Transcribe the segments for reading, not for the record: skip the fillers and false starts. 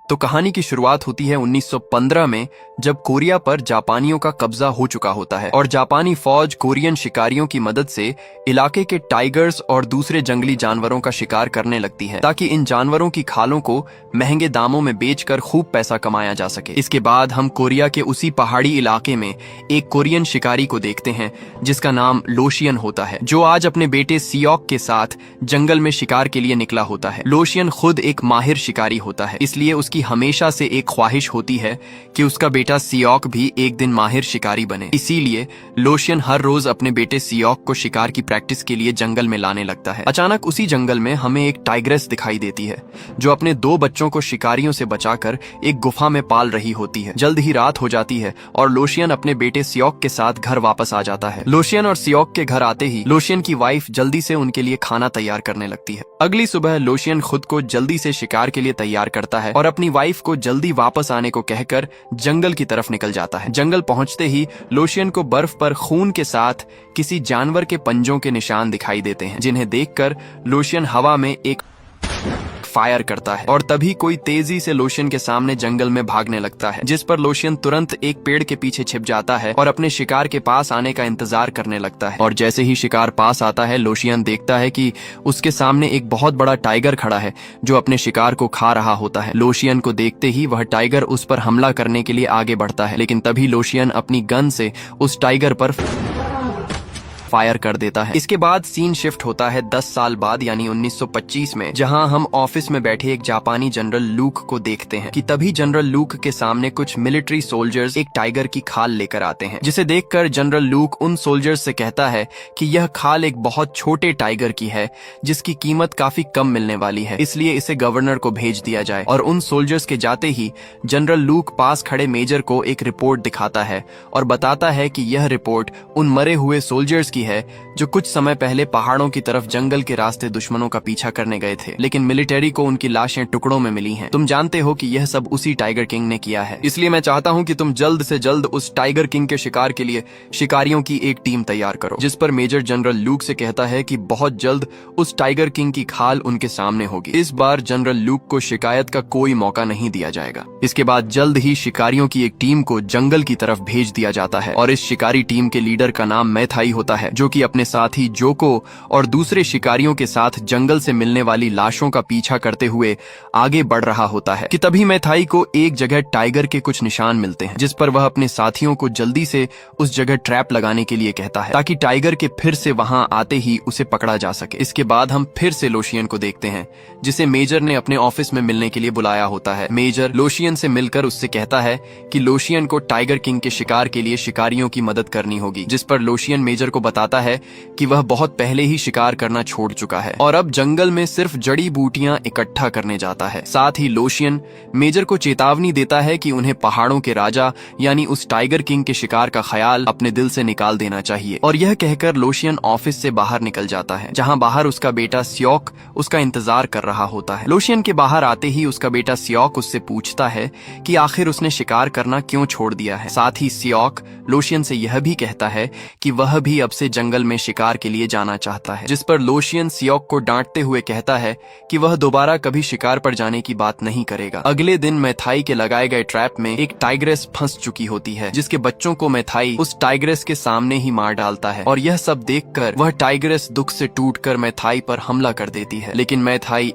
तो कहानी की शुरुआत होती है 1915 में, जब कोरिया पर जापानियों का कब्जा हो चुका होता है और जापानी फौज कोरियन शिकारियों की मदद से इलाके के टाइगर्स और दूसरे जंगली जानवरों का शिकार करने लगती है, ताकि इन जानवरों की खालों को महंगे दामों में बेचकर खूब पैसा कमाया जा सके। इसके बाद हम कोरिया के उसी पहाड़ी इलाके में एक कोरियन शिकारी को देखते हैं जिसका नाम लोशियन होता है, जो आज अपने बेटे सियोक के साथ जंगल में शिकार के लिए निकला होता है। लोशियन खुद एक माहिर शिकारी होता है, इसलिए उसकी हमेशा से एक ख्वाहिश होती है कि उसका बेटा सियोक भी एक दिन माहिर शिकारी बने। इसीलिए लोशियन हर रोज अपने बेटे सियोक को शिकार की प्रैक्टिस के लिए जंगल में लाने लगता है। अचानक उसी जंगल में हमें एक टाइग्रेस दिखाई देती है, जो अपने 2 बच्चों को शिकारियों से बचाकर एक गुफा में पाल रही होती है। जल्द ही रात हो जाती है और लोशियन अपने बेटे सियोक के साथ घर वापस आ जाता है। लोशियन और सियोक के घर आते ही लोशियन की वाइफ जल्दी से उनके लिए खाना तैयार करने लगती है। अगली सुबह लोशियन खुद को जल्दी से शिकार के लिए तैयार करता है और अपनी वाइफ को जल्दी वापस आने को कहकर जंगल की तरफ निकल जाता है। जंगल पहुंचते ही लोशियन को बर्फ पर खून के साथ किसी जानवर के पंजों के निशान दिखाई देते हैं, जिन्हें देखकर लोशियन हवा में एक फायर करता है और तभी कोई तेजी से लोशियन के सामने जंगल में भागने लगता है, जिस पर लोशियन तुरंत एक पेड़ के पीछे छिप जाता है और अपने शिकार के पास आने का इंतजार करने लगता है। और जैसे ही शिकार पास आता है, लोशियन देखता है कि उसके सामने एक बहुत बड़ा टाइगर खड़ा है जो अपने शिकार को खा रहा होता है। लोशियन को देखते ही वह टाइगर उस पर हमला करने के लिए आगे बढ़ता है, लेकिन तभी लोशियन अपनी गन से उस टाइगर पर फायर कर देता है। इसके बाद सीन शिफ्ट होता है 10 साल बाद, यानी 1925 में, जहां हम ऑफिस में बैठे एक जापानी जनरल लूक को देखते हैं कि तभी जनरल लूक के सामने कुछ मिलिट्री सोल्जर्स एक टाइगर की खाल लेकर आते हैं, जिसे देखकर जनरल लूक उन सोल्जर्स से कहता है कि यह खाल एक बहुत छोटे टाइगर की है जिसकी कीमत काफी कम मिलने वाली है, इसलिए इसे गवर्नर को भेज दिया जाए। और उन सोल्जर्स के जाते ही जनरल लूक पास खड़े मेजर को एक रिपोर्ट दिखाता है और बताता है कि यह रिपोर्ट उन मरे हुए सोल्जर्स है जो कुछ समय पहले पहाड़ों की तरफ जंगल के रास्ते दुश्मनों का पीछा करने गए थे, लेकिन मिलिट्री को उनकी लाशें टुकड़ों में मिली हैं। तुम जानते हो कि यह सब उसी टाइगर किंग ने किया है, इसलिए मैं चाहता हूं कि तुम जल्द से जल्द उस टाइगर किंग के शिकार के लिए शिकारियों की एक टीम तैयार करो। जिस पर मेजर जनरल लूक से कहता है कि बहुत जल्द उस टाइगर किंग की खाल उनके सामने होगी। इस बार जनरल लूक को शिकायत का कोई मौका नहीं दिया जाएगा। इसके बाद जल्द ही शिकारियों की एक टीम को जंगल की तरफ भेज दिया जाता है और इस शिकारी टीम के लीडर का नाम मैथाई होता है, जो कि अपने साथी जोको और दूसरे शिकारियों के साथ जंगल से मिलने वाली लाशों का पीछा करते हुए आगे बढ़ रहा होता है कि तभी मैथाई को एक जगह टाइगर के कुछ निशान मिलते हैं, जिस पर वह अपने साथियों को जल्दी से उस जगह ट्रैप लगाने के लिए कहता है, ताकि टाइगर के फिर से वहां आते ही उसे पकड़ा जा सके। इसके बाद हम फिर से लोशियन को देखते हैं, जिसे मेजर ने अपने ऑफिस में मिलने के लिए बुलाया होता है। मेजर लोशियन से मिलकर उससे कहता है कि लोशियन को टाइगर किंग के शिकार के लिए शिकारियों की मदद करनी होगी, जिस पर लोशियन मेजर को बताता है कि वह बहुत पहले ही शिकार करना छोड़ चुका है और अब जंगल में सिर्फ जड़ी बूटियां इकट्ठा करने जाता है। साथ ही लोशियन मेजर को चेतावनी देता है कि उन्हें पहाड़ों के राजा यानी उस टाइगर किंग के शिकार का ख्याल अपने दिल से निकाल देना चाहिए। और यह कहकर लोशियन ऑफिस से बाहर निकल जाता है, जहां बाहर उसका बेटा सियोक उसका इंतजार कर रहा होता है। लोशियन के बाहर आते ही उसका बेटा सियोक उससे पूछता है कि आखिर उसने शिकार करना क्यों छोड़ दिया है। साथ ही सियोक लोशियन से यह भी कहता है कि वह भी अब से जंगल में शिकार के लिए जाना चाहता है, जिस पर लोशियन सियोक को डांटते हुए कहता है कि वह दोबारा कभी शिकार पर जाने की बात नहीं करेगा। अगले दिन मैथाई के लगाए गए ट्रैप में एक टाइग्रेस फंस चुकी होती है, जिसके बच्चों को मैथाई उस टाइग्रेस के सामने ही मार डालता है और यह सब देखकर वह टाइग्रेस दुख से टूटकर मैथाई पर हमला कर देती है, लेकिन मैथाई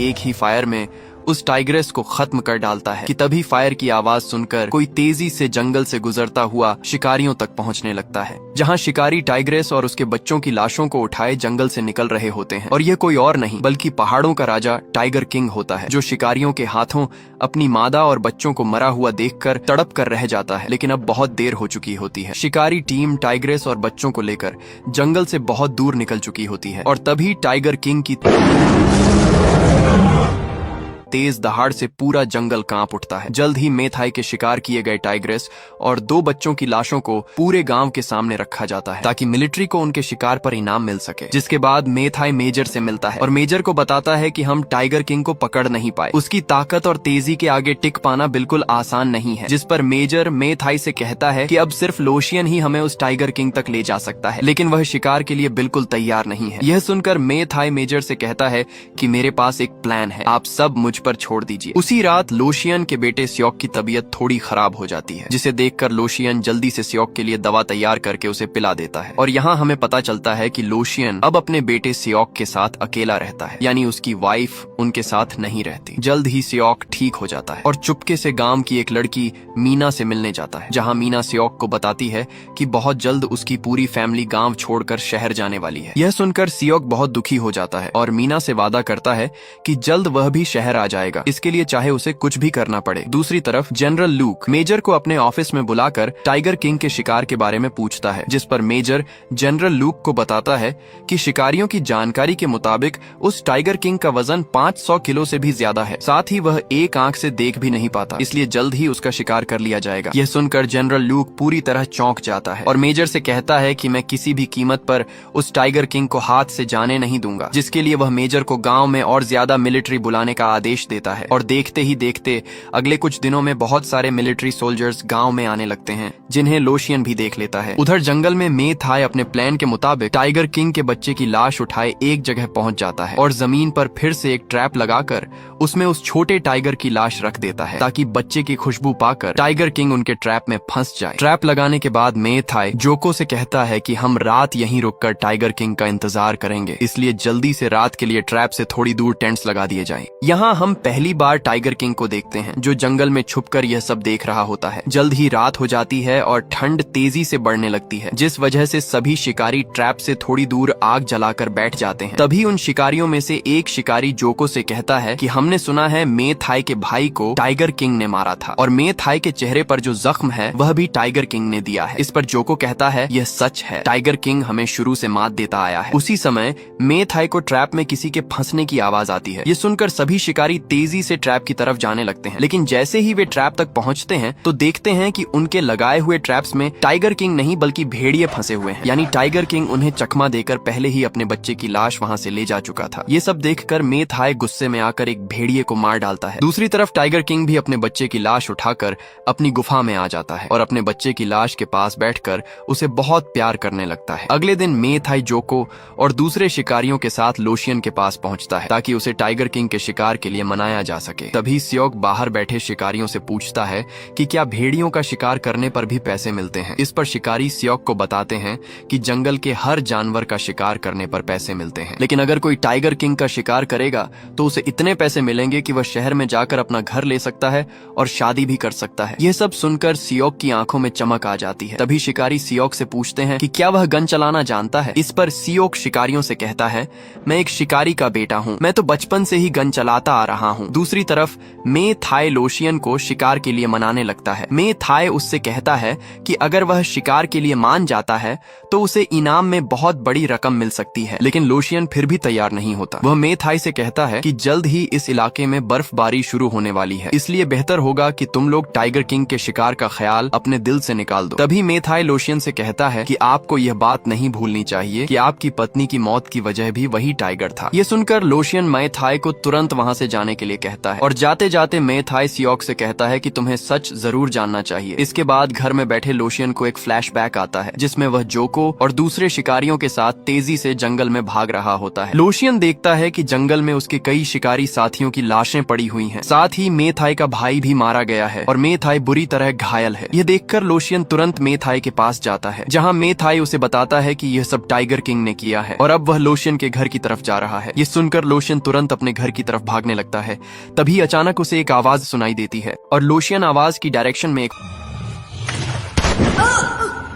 एक ही फायर में उस टाइग्रेस को खत्म कर डालता है कि तभी फायर की आवाज सुनकर कोई तेजी से जंगल से गुजरता हुआ शिकारियों तक पहुंचने लगता है, जहां शिकारी टाइग्रेस और उसके बच्चों की लाशों को उठाए जंगल से निकल रहे होते हैं। और यह कोई और नहीं बल्कि पहाड़ों का राजा टाइगर किंग होता है, जो शिकारियों के हाथों अपनी मादा और बच्चों को मरा हुआ देखकर तड़प कर रह जाता है, लेकिन अब बहुत देर हो चुकी होती है। शिकारी टीम टाइग्रेस और बच्चों को लेकर जंगल से बहुत दूर निकल चुकी होती है और तभी टाइगर किंग की तेज दहाड़ से पूरा जंगल कांप उठता है। जल्द ही मैथाई के शिकार किए गए टाइग्रेस और 2 बच्चों की लाशों को पूरे गांव के सामने रखा जाता है, ताकि मिलिट्री को उनके शिकार पर इनाम मिल सके। जिसके बाद मैथाई मेजर से मिलता है और मेजर को बताता है कि हम टाइगर किंग को पकड़ नहीं पाए, उसकी ताकत और तेजी के आगे टिक पाना बिल्कुल आसान नहीं है। जिस पर मेजर मैथाई से कहता है कि अब सिर्फ लोशियन ही हमें उस टाइगर किंग तक ले जा सकता है, लेकिन वह शिकार के लिए बिल्कुल तैयार नहीं है। यह सुनकर मैथाई मेजर से कहता है कि मेरे पास एक प्लान है, आप सब मुझ पर छोड़ दीजिए। उसी रात लोशियन के बेटे सियोक की तबीयत थोड़ी खराब हो जाती है, जिसे देखकर लोशियन जल्दी से सियोक के लिए दवा तैयार करके उसे पिला देता है। और यहाँ हमें पता चलता है कि लोशियन अब अपने बेटे सियोक के साथ अकेला रहता है, यानी उसकी वाइफ उनके साथ नहीं रहती। जल्द ही सियोक ठीक हो जाता है और चुपके से गांव की एक लड़की मीना से मिलने जाता है, जहाँ मीना सियोक को बताती है कि बहुत जल्द उसकी पूरी फैमिली गांव छोड़कर शहर जाने वाली है। यह सुनकर सियोक बहुत दुखी हो जाता है और मीना से वादा करता है कि जल्द वह भी शहर आ जाएगा, इसके लिए चाहे उसे कुछ भी करना पड़े। दूसरी तरफ जनरल लूक मेजर को अपने ऑफिस में बुलाकर टाइगर किंग के शिकार के बारे में पूछता है, जिस पर मेजर जनरल लूक को बताता है कि शिकारियों की जानकारी के मुताबिक उस टाइगर किंग का वजन 500 किलो से भी ज्यादा है, साथ ही वह एक आंख से देख भी नहीं पाता, इसलिए जल्द ही उसका शिकार कर लिया जाएगा। यह सुनकर जनरल लूक पूरी तरह चौंक जाता है और मेजर से कहता है कि मैं किसी भी कीमत पर उस टाइगर किंग को हाथ से जाने नहीं दूंगा, जिसके लिए वह मेजर को गांव में और ज्यादा मिलिट्री बुलाने का आदेश देता है। और देखते ही देखते अगले कुछ दिनों में बहुत सारे मिलिट्री सोल्जर्स गांव में आने लगते हैं, जिन्हें लोशियन भी देख लेता है। उधर जंगल में मे थाई अपने प्लान के मुताबिक टाइगर किंग के बच्चे की लाश उठाए एक जगह पहुंच जाता है और जमीन पर फिर से एक ट्रैप लगाकर उसमें उस छोटे टाइगर की लाश रख देता है, ताकि बच्चे की खुशबू पाकर टाइगर किंग उनके ट्रैप में फंस जाए। ट्रैप लगाने के बाद मे थाई जोको से कहता है कि हम रात यहीं रुककर टाइगर किंग का इंतजार करेंगे, इसलिए जल्दी से रात के लिए ट्रैप से थोड़ी दूर टेंट्स लगा दिए जाएं। यहाँ हम पहली बार टाइगर किंग को देखते हैं, जो जंगल में छुपकर यह सब देख रहा होता है। जल्द ही रात हो जाती है और ठंड तेजी से बढ़ने लगती है, जिस वजह से सभी शिकारी ट्रैप से थोड़ी दूर आग जलाकर बैठ जाते हैं। तभी उन शिकारियों में से एक शिकारी जोको से कहता है कि हमने सुना है मे थाई के भाई को टाइगर किंग ने मारा था और मे थाई के चेहरे पर जो जख्म है वह भी टाइगर किंग ने दिया है। इस पर जोको कहता है यह सच है, टाइगर किंग हमें शुरू से मात देता आया है। उसी समय मे थाई को ट्रैप में किसी के फंसने की आवाज आती है। ये सुनकर सभी शिकारी तेजी से ट्रैप की तरफ जाने लगते हैं, लेकिन जैसे ही वे ट्रैप तक पहुंचते हैं तो देखते हैं कि उनके लगाए हुए ट्रैप्स में टाइगर किंग नहीं बल्कि भेड़िए फंसे हुए हैं, यानी टाइगर किंग उन्हें चकमा देकर पहले ही अपने बच्चे की लाश वहां से ले जा चुका था। ये सब देखकर मे थाई गुस्से में आकर एक भेड़िए को मार डालता है। दूसरी तरफ टाइगर किंग भी अपने बच्चे की लाश उठाकर अपनी गुफा में आ जाता है और अपने बच्चे की लाश के पास बैठकर उसे बहुत प्यार करने लगता है। अगले दिन मे थाई जोको और दूसरे शिकारियों के साथ लोशियन के पास पहुंचता है, ताकि उसे टाइगर किंग के शिकार के लिए मनाया जा सके। तभी सियोक बाहर बैठे शिकारियों से पूछता है कि क्या भेड़ियों का शिकार करने पर भी पैसे मिलते हैं। इस पर शिकारी सियोक को बताते हैं कि जंगल के हर जानवर का शिकार करने पर पैसे मिलते हैं, लेकिन अगर कोई टाइगर किंग का शिकार करेगा तो उसे इतने पैसे मिलेंगे कि वह शहर में जाकर अपना घर ले सकता है और शादी भी कर सकता है। यह सब सुनकर सियोक की आंखों में चमक आ जाती है। तभी शिकारी सियोक से पूछते हैं कि क्या वह गन चलाना जानता है। इस पर सियोक शिकारियों से कहता है मैं एक शिकारी का बेटा हूँ, मैं तो बचपन से ही गन चलाता आ रहा हूँ। दूसरी तरफ मे थाई लोशियन को शिकार के लिए मनाने लगता है। मे थाई उससे कहता है कि अगर वह शिकार के लिए मान जाता है तो उसे इनाम में बहुत बड़ी रकम मिल सकती है, लेकिन लोशियन फिर भी तैयार नहीं होता। वह मे थाई से कहता है कि जल्द ही इस इलाके में बर्फबारी शुरू होने वाली है, इसलिए बेहतर होगा कि तुम लोग टाइगर किंग के शिकार का ख्याल अपने दिल से निकाल दो। तभी मे थाई लोशियन से कहता है कि आपको यह बात नहीं भूलनी चाहिए कि आपकी पत्नी की मौत की वजह भी वही टाइगर था। ये सुनकर लोशियन मे थाई को तुरंत वहाँ से जाने के लिए कहता है और जाते जाते मे थाई सियोक से कहता है कि तुम्हें सच जरूर जानना चाहिए। इसके बाद घर में बैठे लोशियन को एक फ्लैशबैक आता है, जिसमें वह जोको और दूसरे शिकारियों के साथ तेजी से जंगल में भाग रहा होता है। लोशियन देखता है कि जंगल में उसके कई शिकारी साथियों की लाशें पड़ी हुई हैं, साथ ही मे थाई का भाई भी मारा गया है और मे थाई बुरी तरह घायल है। यह देखकर लोशियन तुरंत मे थाई के पास जाता है, जहाँ मे थाई उसे बताता है कि यह सब टाइगर किंग ने किया है और अब वह लोशियन के घर की तरफ जा रहा है। ये सुनकर लोशियन तुरंत अपने घर की तरफ भागने लगता है। तभी अचानक उसे एक आवाज सुनाई देती है और लोशियन आवाज की डायरेक्शन में एक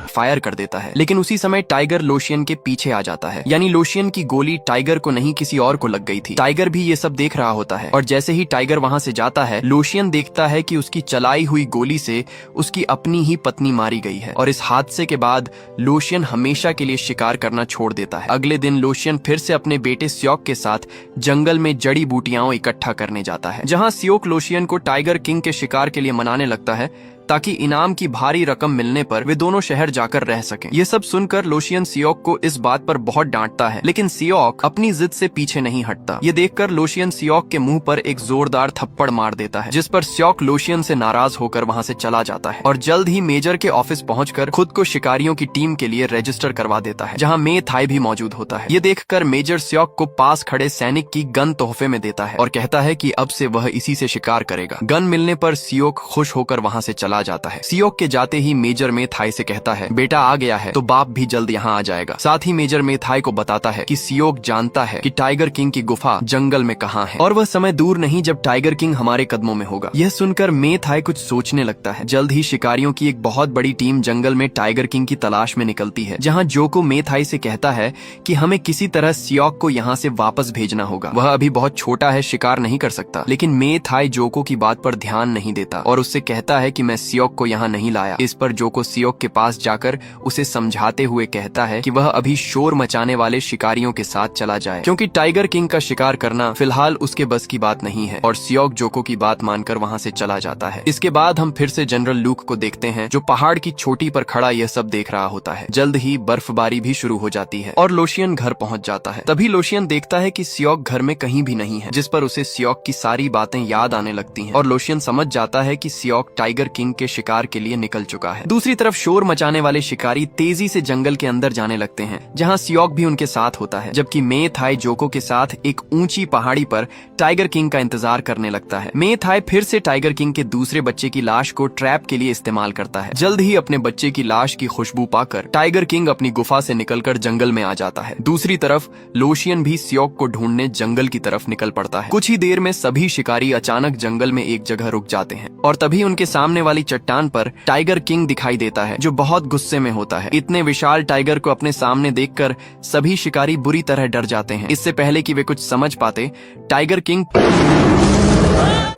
फायर कर देता है, लेकिन उसी समय टाइगर लोशियन के पीछे आ जाता है, यानी लोशियन की गोली टाइगर को नहीं किसी और को लग गई थी। टाइगर भी ये सब देख रहा होता है और जैसे ही टाइगर वहां से जाता है, लोशियन देखता है कि उसकी चलाई हुई गोली से उसकी अपनी ही पत्नी मारी गई है और इस हादसे के बाद लोशियन हमेशा के लिए शिकार करना छोड़ देता है। अगले दिन लोशियन फिर से अपने बेटे सियोक के साथ जंगल में जड़ी बूटियां इकट्ठा करने जाता है। जहाँ सियोक लोशियन को टाइगर किंग के शिकार के लिए मनाने लगता है, ताकि इनाम की भारी रकम मिलने पर वे दोनों शहर जाकर रह सकें। ये सब सुनकर लोशियन सियोक को इस बात पर बहुत डांटता है, लेकिन सियोक अपनी जिद से पीछे नहीं हटता। ये देखकर लोशियन सियोक के मुंह पर एक जोरदार थप्पड़ मार देता है, जिस पर सियोक लोशियन से नाराज होकर वहाँ से चला जाता है और जल्द ही मेजर के ऑफिस पहुंचकर खुद को शिकारियों की टीम के लिए रजिस्टर करवा देता है, जहाँ मे थाई भी मौजूद होता है। ये देखकर मेजर सियोक को पास खड़े सैनिक की गन तोहफे में देता है और कहता है कि अब से वह इसी से शिकार करेगा। गन मिलने पर सियोक खुश होकर वहाँ से चला जाता है। सियोक के जाते ही मेजर मे थाई से कहता है, बेटा आ गया है तो बाप भी जल्द यहाँ आ जाएगा। साथ ही मेजर मे थाई को बताता है कि सियोक जानता है कि टाइगर किंग की गुफा जंगल में कहाँ है और वह समय दूर नहीं जब टाइगर किंग हमारे कदमों में होगा। यह सुनकर मे थाई कुछ सोचने लगता है। जल्द ही शिकारियों की एक बहुत बड़ी टीम जंगल में टाइगर किंग की तलाश में निकलती है, जहाँ जोको मे थाई से कहता है कि हमें किसी तरह सियोक को यहाँ से वापस भेजना होगा। वह अभी बहुत छोटा है, शिकार नहीं कर सकता। लेकिन मे थाई जोको की बात पर ध्यान नहीं देता और उससे कहता है कि मैं सियोक को यहाँ नहीं लाया। इस पर जोको सियोक के पास जाकर उसे समझाते हुए कहता है कि वह अभी शोर मचाने वाले शिकारियों के साथ चला जाए, क्योंकि टाइगर किंग का शिकार करना फिलहाल उसके बस की बात नहीं है। और सियोक जोको की बात मानकर वहाँ से चला जाता है। इसके बाद हम फिर से जनरल लूक को देखते हैं, जो पहाड़ की चोटी पर खड़ा यह सब देख रहा होता है। जल्द ही बर्फबारी भी शुरू हो जाती है और लोशियन घर पहुंच जाता है। तभी लोशियन देखता है कि सियोक घर में कहीं भी नहीं है, जिस पर उसे सियोक की सारी बातें याद आने लगती हैं और लोशियन समझ जाता है कि सियोक टाइगर किंग के शिकार के लिए निकल चुका है। दूसरी तरफ शोर मचाने वाले शिकारी तेजी से जंगल के अंदर जाने लगते हैं, जहाँ सियोक भी उनके साथ होता है, जबकि मे थाई जोको के साथ एक ऊंची पहाड़ी पर टाइगर किंग का इंतजार करने लगता है। मे थाई फिर से टाइगर किंग के दूसरे बच्चे की लाश को ट्रैप के लिए इस्तेमाल करता है। जल्द ही अपने बच्चे की लाश की खुशबू पाकर टाइगर किंग अपनी गुफा से निकलकर जंगल में आ जाता है। दूसरी तरफ लोशियन भी सियोक को ढूंढने जंगल की तरफ निकल पड़ता है। कुछ ही देर में सभी शिकारी अचानक जंगल में एक जगह रुक जाते हैं और तभी उनके सामने वाली चट्टान पर टाइगर किंग दिखाई देता है, जो बहुत गुस्से में होता है। इतने विशाल टाइगर को अपने सामने देखकर सभी शिकारी बुरी तरह डर जाते हैं। इससे पहले कि वे कुछ समझ पाते, टाइगर किंग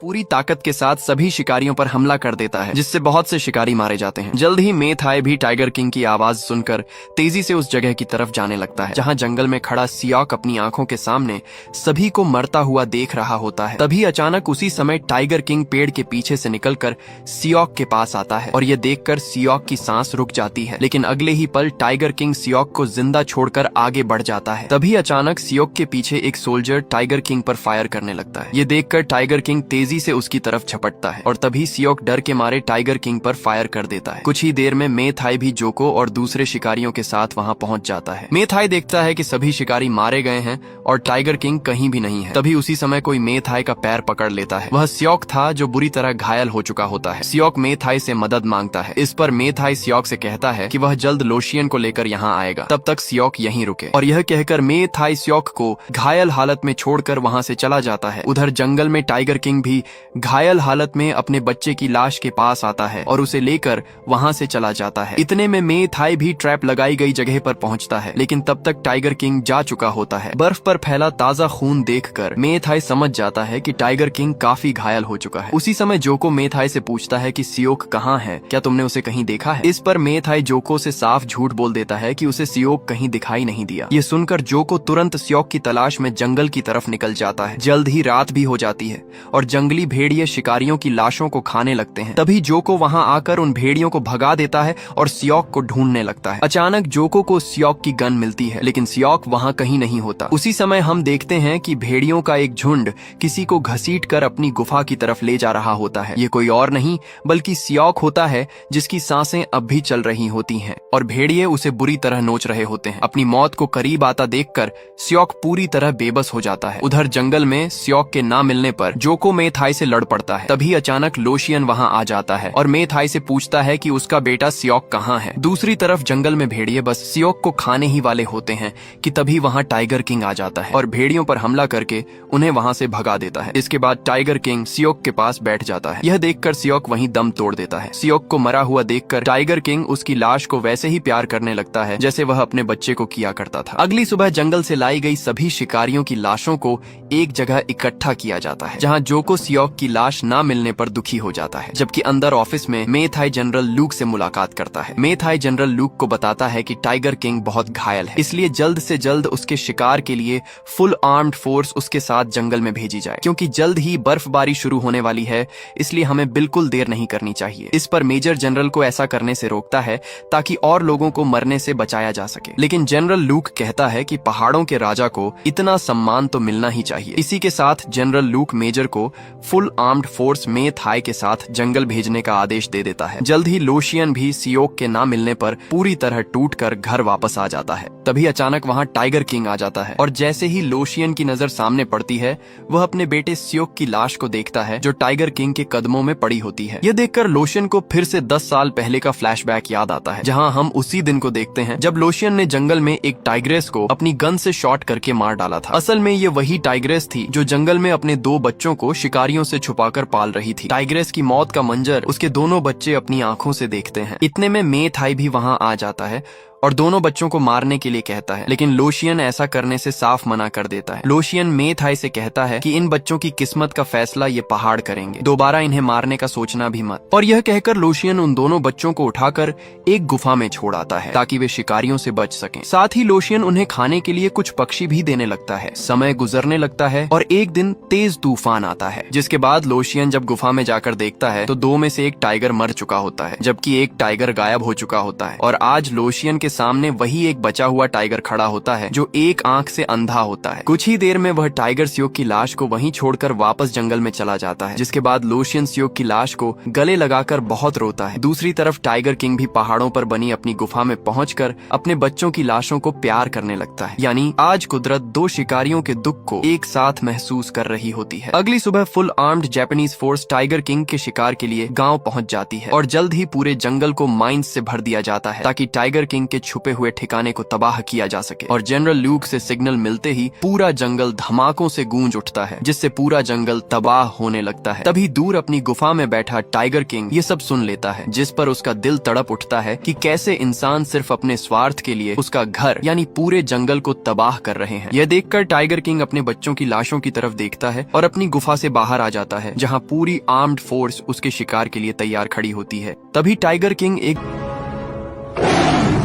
पूरी ताकत के साथ सभी शिकारियों पर हमला कर देता है, जिससे बहुत से शिकारी मारे जाते हैं। जल्द ही मे थाई भी टाइगर किंग की आवाज सुनकर तेजी से उस जगह की तरफ जाने लगता है, जहां जंगल में खड़ा सियोक अपनी आंखों के सामने सभी को मरता हुआ देख रहा होता है। तभी अचानक उसी समय टाइगर किंग पेड़ के पीछे से निकलकर सियोक के पास आता है और यह देखकर सियोक की सांस रुक जाती है। लेकिन अगले ही पल टाइगर किंग सियोक को जिंदा छोड़कर आगे बढ़ जाता है। तभी अचानक सियोक के पीछे एक सोल्जर टाइगर किंग पर फायर करने लगता है। ये देखकर टाइगर किंग तेजी से उसकी तरफ झपटता है और तभी सियोक डर के मारे टाइगर किंग पर फायर कर देता है। कुछ ही देर में मे थाई भी जोको और दूसरे शिकारियों के साथ वहां पहुंच जाता है। मे थाई देखता है कि सभी शिकारी मारे गए हैं और टाइगर किंग कहीं भी नहीं है। तभी उसी समय कोई मे थाई का पैर पकड़ लेता है। वह सियोक था, जो बुरी तरह घायल हो चुका होता है। सियोक मे थाई से मदद मांगता है। इस पर मे थाई सियोक से कहता है कि वह जल्द लोशियन को लेकर यहाँ आएगा, तब तक सियोक यहीं रुके। और यह कहकर मे थाई सियोक को घायल हालत में छोड़कर वहाँ से चला जाता है। उधर जंगल में टाइगर किंग भी घायल हालत में अपने बच्चे की लाश के पास आता है और उसे लेकर वहाँ से चला जाता है। इतने में मे थाई भी ट्रैप लगाई गई जगह पर पहुँचता है, लेकिन तब तक टाइगर किंग जा चुका होता है। बर्फ पर फैला ताजा खून देखकर मे थाई समझ जाता है कि टाइगर किंग काफी घायल हो चुका है। उसी समय जोको मे थाई से पूछता है कि सियोक कहाँ है, क्या तुमने उसे कहीं देखा है? इस पर मे थाई जोको से साफ झूठ बोल देता है कि उसे सियोक कहीं दिखाई नहीं दिया। ये सुनकर जोको तुरंत सियोक की तलाश में जंगल की तरफ निकल जाता है। जल्द ही रात भी हो जाती है और जंगली भेड़िए शिकारियों की लाशों को खाने लगते हैं। तभी जोको वहां आकर उन भेड़ियों को भगा देता है और सियोक को ढूंढने लगता है। अचानक जोको को सियोक की गन मिलती है, लेकिन सियोक वहां कहीं नहीं होता। उसी समय हम देखते हैं कि भेड़ियों का एक झुंड किसी को घसीटकर अपनी गुफा की तरफ ले जा रहा होता है। ये कोई और नहीं बल्कि सियोक होता है, जिसकी सांसें अब भी चल रही होती हैं और भेड़िए उसे बुरी तरह नोच रहे होते हैं। अपनी मौत को करीब आता देखकर सियोक पूरी तरह बेबस हो जाता है। उधर जंगल में सियोक के ना मिलने पर जोको मे थाई से लड़ पड़ता है। तभी अचानक लोशियन वहां आ जाता है और मे थाई से पूछता है कि उसका बेटा सियोक कहाँ है। दूसरी तरफ जंगल में भेड़िए बस सियोक को खाने ही वाले होते हैं कि तभी वहां टाइगर किंग आ जाता है और भेड़ियों पर हमला करके उन्हें वहां से भगा देता है। इसके बाद टाइगर किंग सियोक के पास बैठ जाता है। यह देखकर सियोक वहीं दम तोड़ देता है। सियोक को मरा हुआ देखकर टाइगर किंग उसकी लाश को वैसे ही प्यार करने लगता है जैसे वह अपने बच्चे को किया करता था। अगली सुबह जंगल से लाई गई सभी शिकारियों की लाशों को एक जगह इकट्ठा किया जाता है, जहाँ जोको सियोक की लाश ना मिलने पर दुखी हो जाता है। जबकि अंदर ऑफिस में मे थाई जनरल लूक से मुलाकात करता है। मे थाई जनरल लूक को बताता है कि टाइगर किंग बहुत घायल है, इसलिए जल्द से जल्द उसके शिकार के लिए फुल आर्म्ड फोर्स उसके साथ जंगल में भेजी जाए, क्योंकि जल्द ही बर्फबारी शुरू होने वाली है, इसलिए हमें बिल्कुल देर नहीं करनी करनी चाहिए। इस पर मेजर जनरल को ऐसा करने से रोकता है ताकि और लोगों को मरने से बचाया जा सके। लेकिन जनरल लूक कहता है कि पहाड़ों के राजा को इतना सम्मान तो मिलना ही चाहिए। इसी के साथ जनरल लूक मेजर को फुल आर्म्ड फोर्स मे थाई के साथ जंगल भेजने का आदेश दे देता है। जल्द ही लोशियन भी सियोक के ना मिलने पर पूरी तरह टूटकर घर वापस आ जाता है। तभी अचानक वहाँ टाइगर किंग आ जाता है और जैसे ही लोशियन की नजर सामने पड़ती है वह अपने बेटे सियोक की लाश को देखता है जो टाइगर किंग के कदमों में पड़ी होती है। यह देखकर लोशियन को फिर से 10 साल पहले का फ्लैशबैक याद आता है, जहां हम उसी दिन को देखते हैं जब लोशियन ने जंगल में एक टाइग्रेस को अपनी गन से शॉट करके मार डाला था। असल में ये वही टाइग्रेस थी जो जंगल में अपने 2 बच्चों को शिकारियों से छुपाकर पाल रही थी। टाइग्रेस की मौत का मंजर उसके दोनों बच्चे अपनी आंखों से देखते हैं। इतने में मे थाई भी वहां आ जाता है और दोनों बच्चों को मारने के लिए कहता है, लेकिन लोशियन ऐसा करने से साफ मना कर देता है। लोशियन मे थाई से कहता है कि इन बच्चों की किस्मत का फैसला ये पहाड़ करेंगे, दोबारा इन्हें मारने का सोचना भी मत। और यह कहकर लोशियन उन दोनों बच्चों को उठाकर एक गुफा में छोड़ आता है ताकि वे शिकारियों से बच सकें। साथ ही लोशियन उन्हें खाने के लिए कुछ पक्षी भी देने लगता है। समय गुजरने लगता है और एक दिन तेज तूफान आता है, जिसके बाद लोशियन जब गुफा में जाकर देखता है तो 2 में से एक टाइगर मर चुका होता है, जबकि एक टाइगर गायब हो चुका होता है। और आज लोशियन के सामने वही एक बचा हुआ टाइगर खड़ा होता है जो एक आंख से अंधा होता है। कुछ ही देर में वह टाइगर सियोक की लाश को वहीं छोड़कर वापस जंगल में चला जाता है, जिसके बाद लोशियन सियोक की लाश को गले लगाकर बहुत रोता है। दूसरी तरफ टाइगर किंग भी पहाड़ों पर बनी अपनी गुफा में पहुंचकर अपने बच्चों की लाशों को प्यार करने लगता है। यानी आज कुदरत 2 शिकारियों के दुख को एक साथ महसूस कर रही होती है। अगली सुबह full armed Japanese force tiger king के शिकार के लिए गांव पहुंच जाती है और जल्द ही पूरे जंगल को माइंस से भर दिया जाता है ताकि टाइगर किंग के छुपे हुए ठिकाने को तबाह किया जा सके। और जनरल लूक से सिग्नल मिलते ही पूरा जंगल धमाकों से गूंज उठता है, जिससे पूरा जंगल तबाह होने लगता है। तभी दूर अपनी गुफा में बैठा टाइगर किंग ये सब सुन लेता है, जिस पर उसका दिल तड़प उठता है कि कैसे इंसान सिर्फ अपने स्वार्थ के लिए उसका घर यानी पूरे जंगल को तबाह कर रहे हैं। यह देखकर टाइगर किंग अपने बच्चों की लाशों की तरफ देखता है और अपनी गुफा से बाहर आ जाता है, जहाँ पूरी आर्म्ड फोर्स उसके शिकार के लिए तैयार खड़ी होती है। तभी टाइगर किंग एक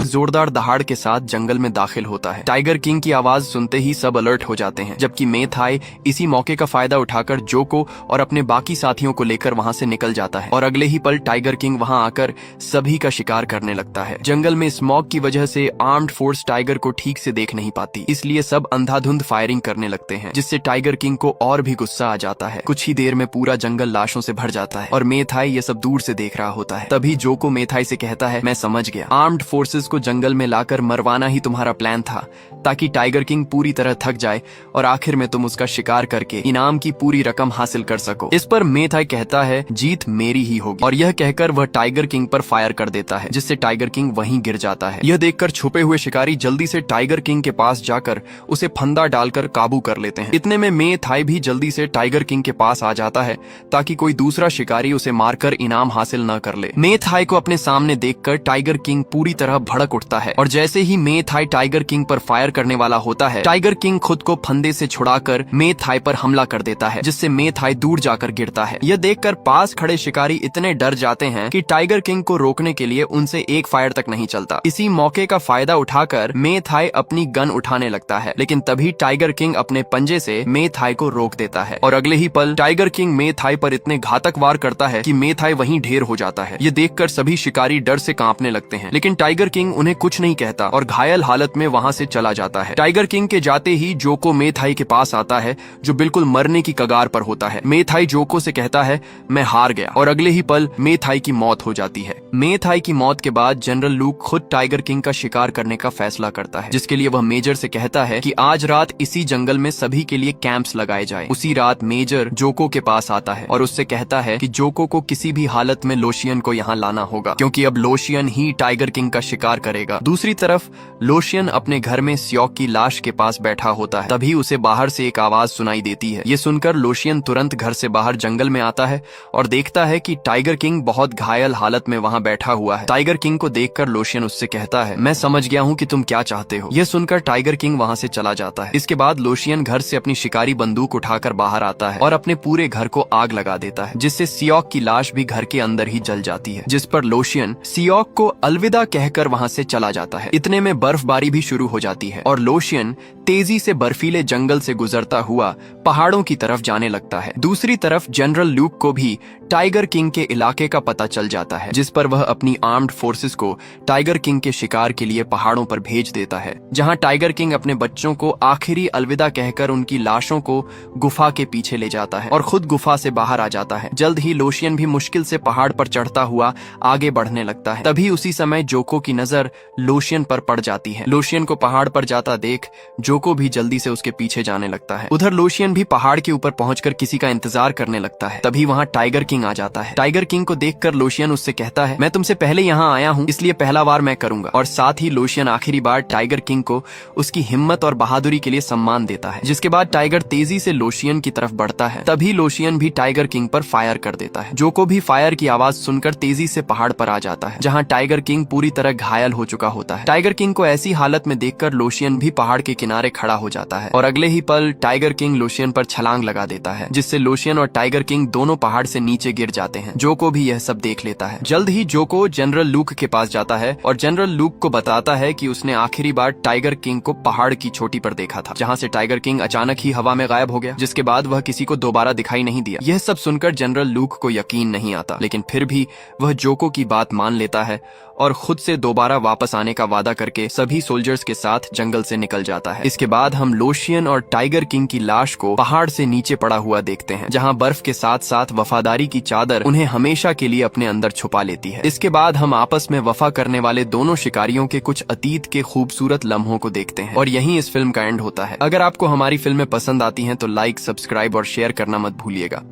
जोरदार दहाड़ के साथ जंगल में दाखिल होता है। टाइगर किंग की आवाज सुनते ही सब अलर्ट हो जाते हैं, जबकि मे थाई इसी मौके का फायदा उठाकर जोको और अपने बाकी साथियों को लेकर वहां से निकल जाता है। और अगले ही पल टाइगर किंग वहां आकर सभी का शिकार करने लगता है। जंगल में स्मॉग की वजह से आर्म्ड फोर्स टाइगर को ठीक से देख नहीं पाती, इसलिए सब अंधाधुंध फायरिंग करने लगते हैं, जिससे टाइगर किंग को और भी गुस्सा आ जाता है। कुछ ही देर में पूरा जंगल लाशों से भर जाता है और मे थाई ये सब दूर से देख रहा होता है। तभी जोको मे थाई से कहता है, मैं समझ गया, आर्म्ड फोर्सेस को जंगल में लाकर मरवाना ही तुम्हारा प्लान था, ताकि टाइगर किंग पूरी तरह थक जाए और आखिर में तुम उसका शिकार करके इनाम की पूरी रकम हासिल कर सको। इस पर मे थाई कहता है, जीत मेरी ही होगी। और यह कहकर वह टाइगर किंग पर फायर कर देता है, जिससे टाइगर किंग वहीं गिर जाता है। यह देखकर छुपे हुए शिकारी जल्दी से टाइगर किंग के पास जाकर उसे फंदा डालकर काबू कर लेते हैं। इतने में मे थाई भी जल्दी से टाइगर किंग के पास आ जाता है ताकि कोई दूसरा शिकारी उसे मारकर इनाम हासिल न कर ले। मे थाई को अपने सामने देखकर टाइगर किंग पूरी तरह भड़क उठता है और जैसे ही मे थाई टाइगर किंग पर फायर करने वाला होता है, टाइगर किंग खुद को फंदे से छुड़ाकर मे थाई पर हमला कर देता है, जिससे मे थाई दूर जाकर गिरता है। यह देखकर पास खड़े शिकारी इतने डर जाते हैं कि टाइगर किंग को रोकने के लिए उनसे एक फायर तक नहीं चलता। इसी मौके का फायदा उठाकर मे थाई अपनी गन उठाने लगता है, लेकिन तभी टाइगर किंग अपने पंजे से मे थाई को रोक देता है और अगले ही पल टाइगर किंग मे थाई पर इतने घातक वार करता है कि मे थाई वहीं ढेर हो जाता है। ये देखकर सभी शिकारी डर से कांपने लगते हैं, लेकिन टाइगर किंग उन्हें कुछ नहीं कहता और घायल हालत में वहां से चला जाता है। टाइगर किंग के जाते ही जोको मे थाई के पास आता है, जो बिल्कुल मरने की कगार पर होता है। मे थाई जोको से कहता है, मैं हार गया, और अगले ही पल मे थाई की मौत हो जाती है। मे थाई की मौत के बाद जनरल लूक खुद टाइगर किंग का शिकार करने का फैसला करता है, जिसके लिए वह मेजर से कहता है कि आज रात इसी जंगल में सभी के लिए कैंप्स लगाए जाएं। उसी रात मेजर जोको के पास आता है और उससे कहता है कि जोको को किसी भी हालत में लोशियन को यहाँ लाना होगा, क्योंकि अब लोशियन ही टाइगर किंग का शिकार करेगा। दूसरी तरफ लोशियन अपने घर में सियोक की लाश के पास बैठा होता है। तभी उसे बाहर से एक आवाज सुनाई देती है। ये सुनकर लोशियन तुरंत घर से बाहर जंगल में आता है और देखता है कि टाइगर किंग बहुत घायल हालत में वहाँ बैठा हुआ है। टाइगर किंग को देखकर लोशियन उससे कहता है, मैं समझ गया हूँ कि तुम क्या चाहते हो। यह सुनकर टाइगर किंग वहाँ से चला जाता है। इसके बाद लोशियन घर से अपनी शिकारी बंदूक उठाकर बाहर आता है और अपने पूरे घर को आग लगा देता है, जिससे सियोक की लाश भी घर के अंदर ही जल जाती है, जिस पर लोशियन सियोक को अलविदा कहकर वहाँ से चला जाता है। इतने में बर्फबारी भी शुरू हो जाती है और लोशियन तेजी से बर्फीले जंगल से गुजरता हुआ पहाड़ों की तरफ जाने लगता है। दूसरी तरफ जनरल लूक को भी टाइगर किंग के इलाके का पता चल जाता है, जिस पर वह अपनी आर्म्ड फोर्सेस को टाइगर किंग के शिकार के लिए पहाड़ों पर भेज देता है, जहां टाइगर किंग अपने बच्चों को आखिरी अलविदा कहकर उनकी लाशों को गुफा के पीछे ले जाता है और खुद गुफा से बाहर आ जाता है। जल्द ही लोशियन भी मुश्किल से पहाड़ पर चढ़ता हुआ आगे बढ़ने लगता है। तभी उसी समय जोको की नजर लोशियन पर पड़ जाती है। लोशियन को पहाड़ पर जाता देख जोको भी जल्दी से उसके पीछे जाने लगता है। उधर लोशियन भी पहाड़ के ऊपर पहुंचकर किसी का इंतजार करने लगता है। तभी वहां टाइगर किंग आ जाता है। टाइगर किंग को देखकर लोशियन उससे कहता है, मैं तुमसे पहले यहाँ आया हूँ, इसलिए पहला बार मैं करूंगा। और साथ ही लोशियन आखिरी बार टाइगर किंग को उसकी हिम्मत और बहादुरी के लिए सम्मान देता है, जिसके बाद टाइगर तेजी से लोशियन की तरफ बढ़ता है। तभी लोशियन भी टाइगर किंग पर फायर कर देता है। जोको भी फायर की आवाज सुनकर तेजी से पहाड़ पर आ जाता है, जहाँ टाइगर किंग पूरी तरह घायल हो चुका होता है। टाइगर किंग को ऐसी हालत में देखकर लोशियन भी पहाड़ के किनारे खड़ा हो जाता है और अगले ही पल टाइगर किंग लोशियन पर छलांग लगा देता है, जिससे लोशियन और टाइगर किंग दोनों पहाड़ से नीचे गिर जाते हैं। जोको भी यह सब देख लेता है। जल्द ही जोको जनरल लूक के पास जाता है और जनरल लूक को बताता है कि उसने आखिरी बार टाइगर किंग को पहाड़ की चोटी पर देखा था, जहाँ से टाइगर किंग अचानक ही हवा में गायब हो गया, जिसके बाद वह किसी को दोबारा दिखाई नहीं दिया। यह सब सुनकर जनरल लूक को यकीन नहीं आता, लेकिन फिर भी वह जोको की बात मान लेता है और खुद से दोबारा वापस आने का वादा करके सभी सोल्जर्स के साथ जंगल से निकल जाता है। इसके बाद हम लोशियन और टाइगर किंग की लाश को पहाड़ से नीचे पड़ा हुआ देखते हैं, जहां बर्फ के साथ साथ वफादारी की चादर उन्हें हमेशा के लिए अपने अंदर छुपा लेती है। इसके बाद हम आपस में वफा करने वाले दोनों शिकारियों के कुछ अतीत के खूबसूरत लम्हों को देखते हैं और यहीं इस फिल्म का एंड होता है। अगर आपको हमारी फिल्में पसंद आती हैं तो लाइक, सब्सक्राइब और शेयर करना मत भूलिएगा।